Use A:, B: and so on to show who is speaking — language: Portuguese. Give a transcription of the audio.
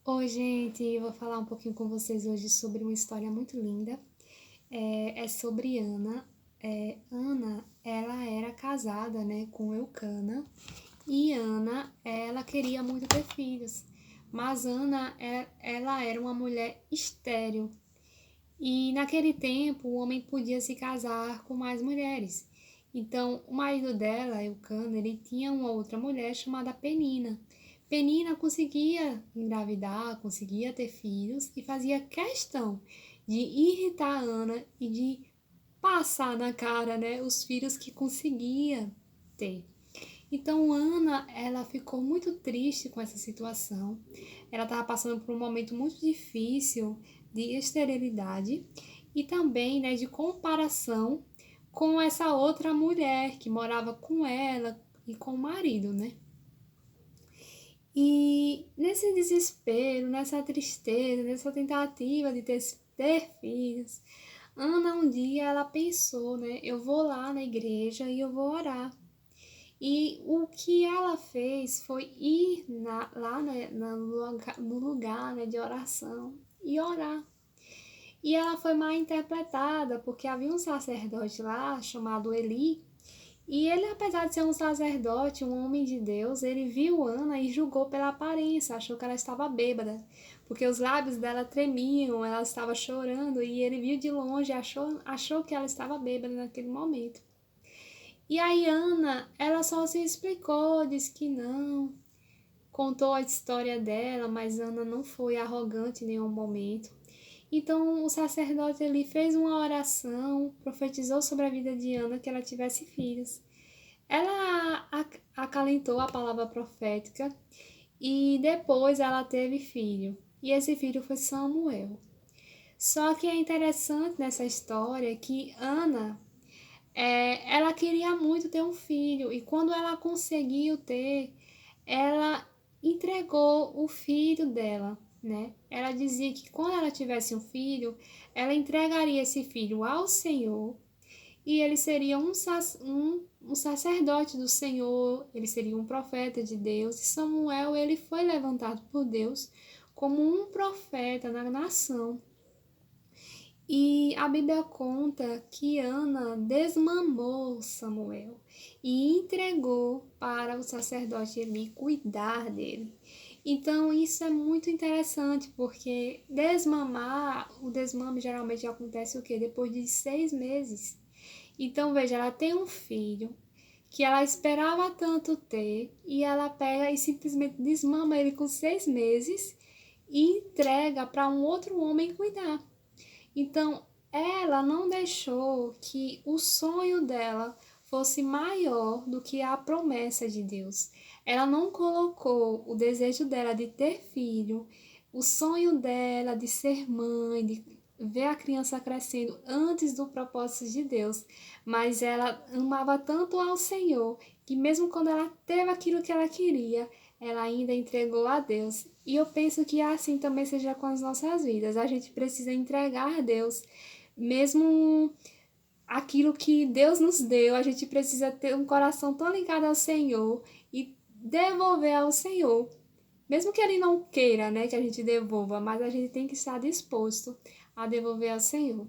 A: Oi, gente, eu vou falar um pouquinho com vocês hoje sobre uma história muito linda. É sobre Ana. Ana, ela era casada, né, com Eucana. E Ana, ela queria muito ter filhos. Mas Ana, ela era uma mulher estéril. E naquele tempo, o homem podia se casar com mais mulheres. Então, o marido dela, Eucana, ele tinha uma outra mulher chamada Penina. Penina conseguia engravidar, conseguia ter filhos e fazia questão de irritar Ana e de passar na cara, né, os filhos que conseguia ter. Então Ana, ela ficou muito triste com essa situação. Ela estava passando por um momento muito difícil de esterilidade e também, né, de comparação com essa outra mulher que morava com ela e com o marido, né? E nesse desespero, nessa tristeza, nessa tentativa de ter filhos, Ana um dia ela pensou, né? Eu vou lá na igreja e eu vou orar. E o que ela fez foi ir lá né, no lugar né, de oração e orar. E ela foi mal interpretada, porque havia um sacerdote lá chamado Eli, e ele, apesar de ser um sacerdote, um homem de Deus, ele viu Ana e julgou pela aparência, achou que ela estava bêbada, porque os lábios dela tremiam, ela estava chorando, e ele viu de longe e achou que ela estava bêbada naquele momento. E aí Ana, ela só se explicou, disse que não, contou a história dela, mas Ana não foi arrogante em nenhum momento. Então o sacerdote ali fez uma oração, profetizou sobre a vida de Ana que ela tivesse filhos. Ela acalentou a palavra profética e depois ela teve filho. E esse filho foi Samuel. Só que é interessante nessa história que Ana ela queria muito ter um filho e quando ela conseguiu ter, ela entregou o filho dela, né? Ela dizia que quando ela tivesse um filho, ela entregaria esse filho ao Senhor e ele seria um sacerdote do Senhor, ele seria um profeta de Deus. E Samuel, ele foi levantado por Deus como um profeta na nação. E a Bíblia conta que Ana desmamou Samuel e entregou para o sacerdote Eli cuidar dele. Então isso é muito interessante porque o desmame geralmente acontece o quê? Depois de 6 meses. Então veja, ela tem um filho que ela esperava tanto ter e ela pega e simplesmente desmama ele com 6 meses e entrega para um outro homem cuidar. Então, ela não deixou que o sonho dela fosse maior do que a promessa de Deus. Ela não colocou o desejo dela de ter filho, o sonho dela de ser mãe, de ver a criança crescendo antes do propósito de Deus, mas ela amava tanto ao Senhor que mesmo quando ela teve aquilo que ela queria, ela ainda entregou a Deus. E eu penso que assim também seja com as nossas vidas. A gente precisa entregar a Deus, mesmo aquilo que Deus nos deu, a gente precisa ter um coração tão ligado ao Senhor e devolver ao Senhor. Mesmo que ele não queira, né, que a gente devolva, mas a gente tem que estar disposto a devolver ao Senhor.